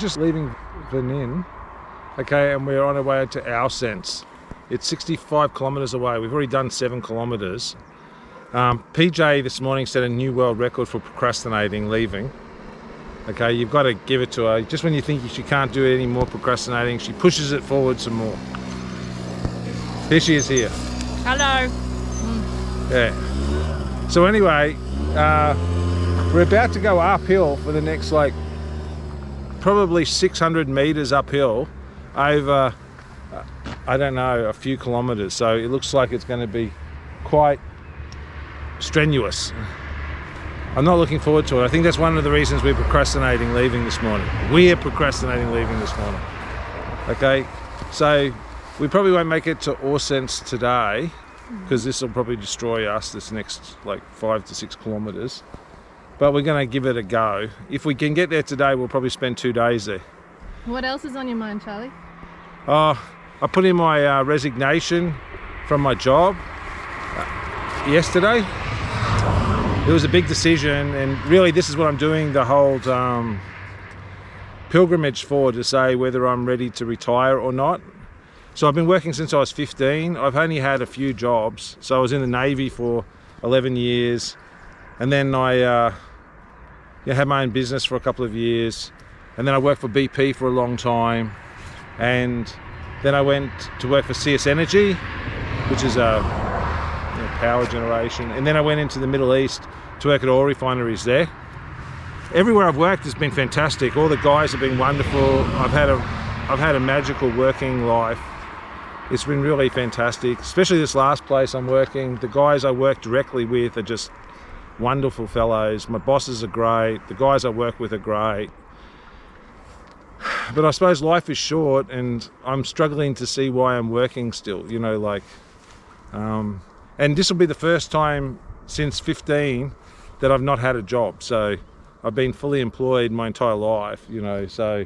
just leaving Verín, okay, and we're on our way to Ourense. It's 65 kilometres away. We've already done 7 kilometres. PJ this morning set a new world record for procrastinating leaving. Okay, you've got to give it to her. Just when you think she can't do any more procrastinating, she pushes it forward some more. Here she is here. Hello. Yeah. So anyway, we're about to go uphill for the next probably 600 meters uphill over, I don't know, a few kilometers. So it looks like it's going to be quite strenuous. I'm not looking forward to it. I think that's one of the reasons we're procrastinating leaving this morning. We're procrastinating leaving this morning. Okay, so we probably won't make it to Ourense today because this will probably destroy us this next 5 to 6 kilometers. But we're going to give it a go. If we can get there today, we'll probably spend 2 days there. What else is on your mind, Charlie? I put in my resignation from my job yesterday. It was a big decision, and really this is what I'm doing the whole pilgrimage for, to say whether I'm ready to retire or not. So I've been working since I was 15. I've only had a few jobs. So I was in the Navy for 11 years, and then I had my own business for a couple of years, and then I worked for BP for a long time, and then I went to work for CS Energy, which is power generation, and then I went into the Middle East to work at oil refineries there. Everywhere I've worked has been fantastic. All the guys have been wonderful. I've had a magical working life. It's been really fantastic, especially this last place I'm working. The guys I work directly with are just wonderful fellows. My bosses are great. The guys I work with are great. But I suppose life is short, and I'm struggling to see why I'm working still, and this will be the first time since 15 that I've not had a job. So I've been fully employed my entire life, so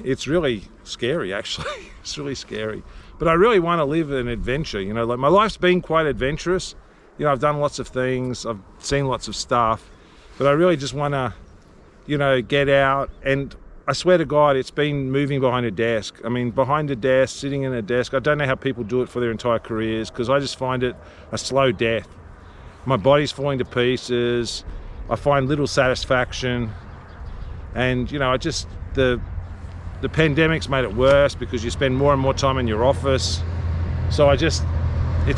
it's really scary, actually. It's really scary. But I really want to live an adventure, my life's been quite adventurous. I've done lots of things, I've seen lots of stuff, but I really just want to, get out. And I swear to God, it's been moving behind a desk. I mean, behind a desk, sitting in a desk. I don't know how people do it for their entire careers, because I just find it a slow death. My body's falling to pieces. I find little satisfaction. And, the pandemic's made it worse because you spend more and more time in your office. So it's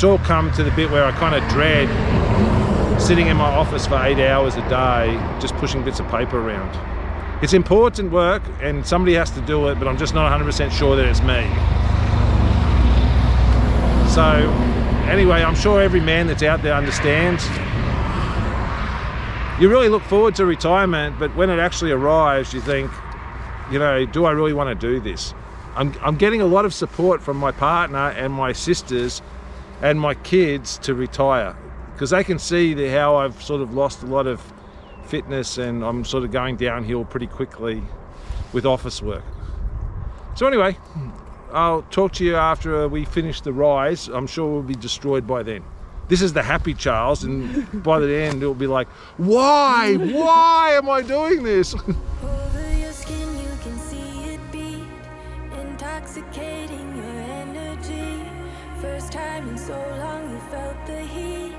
all come to the bit where I kind of dread sitting in my office for 8 hours a day, just pushing bits of paper around. It's important work and somebody has to do it, but I'm just not 100% sure that it's me. So anyway, I'm sure every man that's out there understands. You really look forward to retirement, but when it actually arrives, you think, do I really want to do this? I'm getting a lot of support from my partner and my sisters and my kids to retire, because they can see how I've sort of lost a lot of fitness and I'm sort of going downhill pretty quickly with office work. So anyway, I'll talk to you after we finish the rise. I'm sure we'll be destroyed by then. This is the happy Charles, and by the end it'll be like, why am I doing this? Over your skin you can see it beat, intoxicating your energy. First time in so long you felt the heat,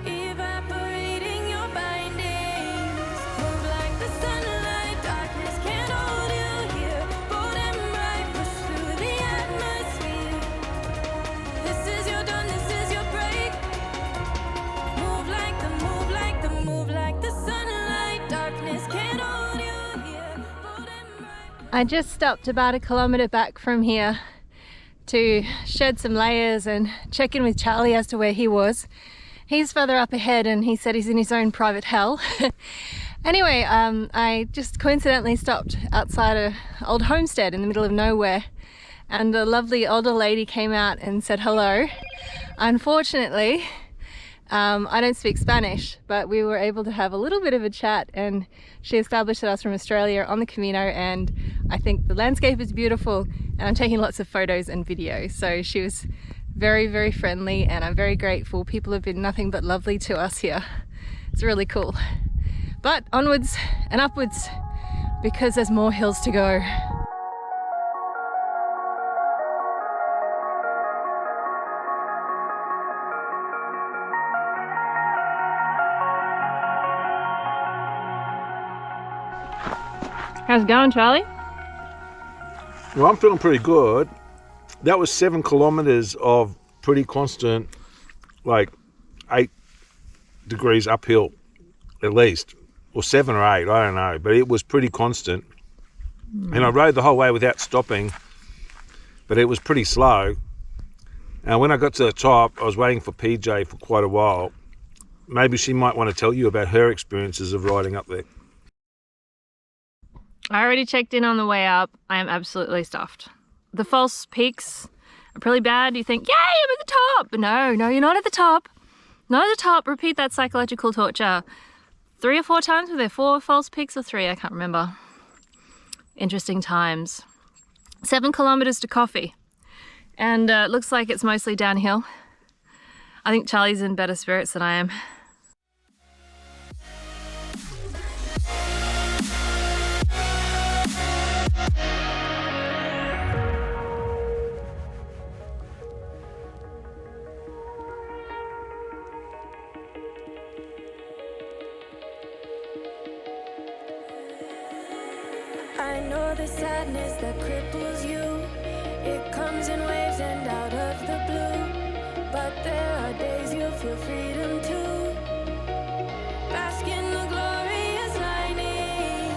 evaporating your bindings. Move like the sunlight, darkness can't hold you here. Bold and bright, push through the atmosphere. This is your dawn, this is your break. Move like the sunlight, darkness can't hold you here. Bold and bright. I just stopped about 1 kilometer back from here to shed some layers and check in with Charlie as to where he was. He's further up ahead and he said he's in his own private hell. Anyway, I just coincidentally stopped outside an old homestead in the middle of nowhere, and a lovely older lady came out and said hello. Unfortunately, I don't speak Spanish, but we were able to have a little bit of a chat, and she established that I was from Australia on the Camino, and I think the landscape is beautiful and I'm taking lots of photos and videos. So she was very, very friendly and I'm very grateful. People have been nothing but lovely to us here. It's really cool. But onwards and upwards because there's more hills to go. How's it going, Charlie? Well, I'm feeling pretty good. That was 7 kilometers of pretty constant, like 8 degrees uphill, at least, or 7 or 8, I don't know, but it was pretty constant. And I rode the whole way without stopping, but it was pretty slow. And when I got to the top, I was waiting for PJ for quite a while. Maybe she might want to tell you about her experiences of riding up there. I already checked in on the way up. I am absolutely stuffed. The false peaks are pretty bad. You think, yay, I'm at the top. But no, you're not at the top. Not at the top. Repeat that psychological torture 3 or 4 times. Were there 4 false peaks or 3? I can't remember. Interesting times. 7 kilometers to coffee. And it looks like it's mostly downhill. I think Charlie's in better spirits than I am. I know the sadness that cripples you. It comes in waves and out of the blue. But there are days you feel freedom too. Bask in the glorious lightning.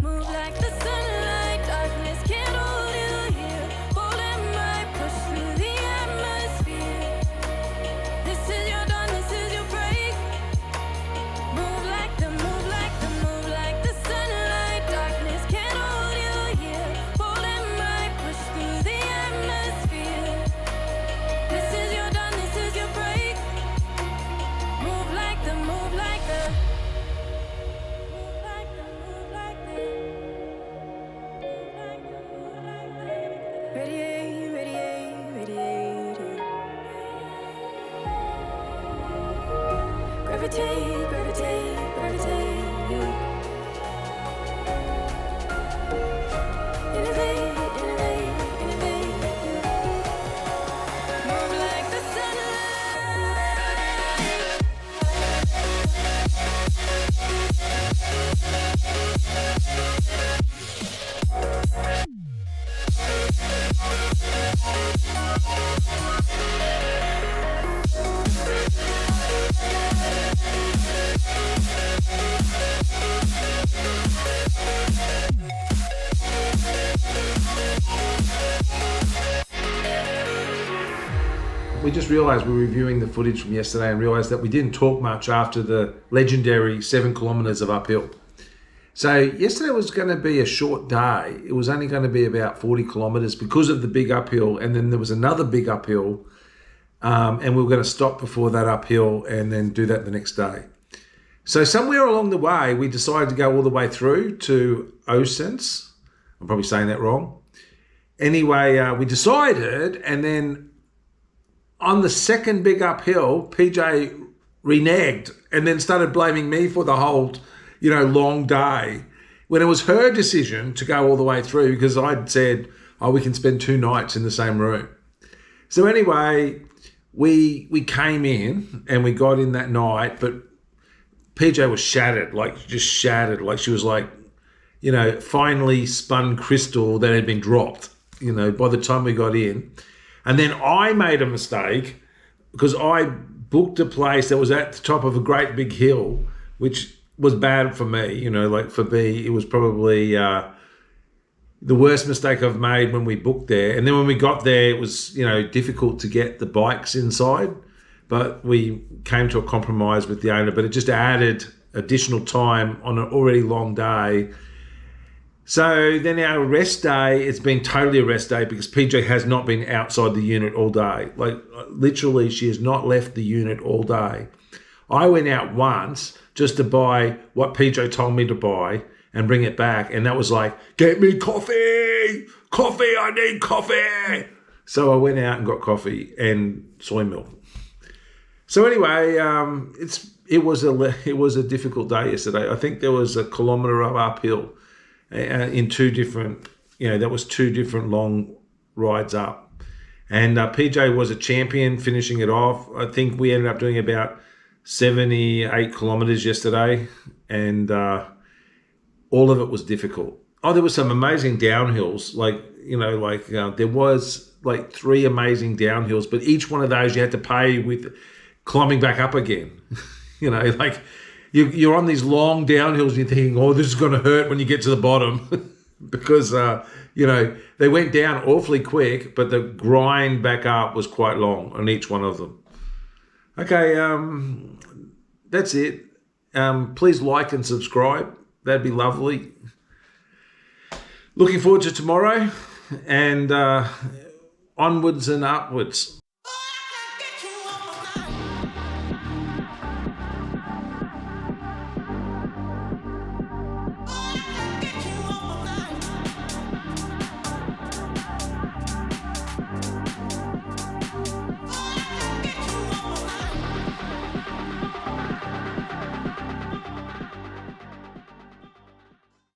Move like the sunlight. Darkness can't hold you here. Bold and bright, push through the atmosphere. This is your dawn, this is your break. Move like the sunlight. Darkness can't hold you here. Bold and bright, push through the atmosphere. This is your dawn, this is your break. Move like the move like the move like the move like the move like the radiate, radiate, radiate. Gravitate, gravitate, gravitate you. Innovate, innovate, innovate you. Move like the sunlight. We just realised we were reviewing the footage from yesterday and realised that we didn't talk much after the legendary 7 kilometres of uphill. So yesterday was going to be a short day. It was only going to be about 40 kilometres because of the big uphill, and then there was another big uphill, and we were going to stop before that uphill and then do that the next day. So somewhere along the way, we decided to go all the way through to Ourense. I'm probably saying that wrong. Anyway, we decided, and then on the second big uphill, PJ reneged and then started blaming me for the whole, long day, when it was her decision to go all the way through because I'd said, we can spend 2 nights in the same room. So anyway, we came in and we got in that night, but PJ was shattered, just shattered. Like she was finely spun crystal that had been dropped, by the time we got in. And then I made a mistake because I booked a place that was at the top of a great big hill, which was bad for me. For me, it was probably the worst mistake I've made when we booked there. And then when we got there, it was, difficult to get the bikes inside. But we came to a compromise with the owner, but it just added additional time on an already long day. So then our rest day, it's been totally a rest day because PJ has not been outside the unit all day. Literally, she has not left the unit all day. I went out once just to buy what PJ told me to buy and bring it back. And that was get me coffee, I need coffee. So I went out and got coffee and soy milk. So anyway, it was a difficult day yesterday. I think there was a kilometre of uphill. in two different, that was two different long rides up. And PJ was a champion finishing it off. I think we ended up doing about 78 kilometers yesterday, and all of it was difficult. Oh, there were some amazing downhills, there was like 3 amazing downhills, but each one of those you had to pay with climbing back up again. You're on these long downhills and you're thinking, oh, this is going to hurt when you get to the bottom because, they went down awfully quick, but the grind back up was quite long on each one of them. Okay, that's it. Please like and subscribe. That'd be lovely. Looking forward to tomorrow and onwards and upwards.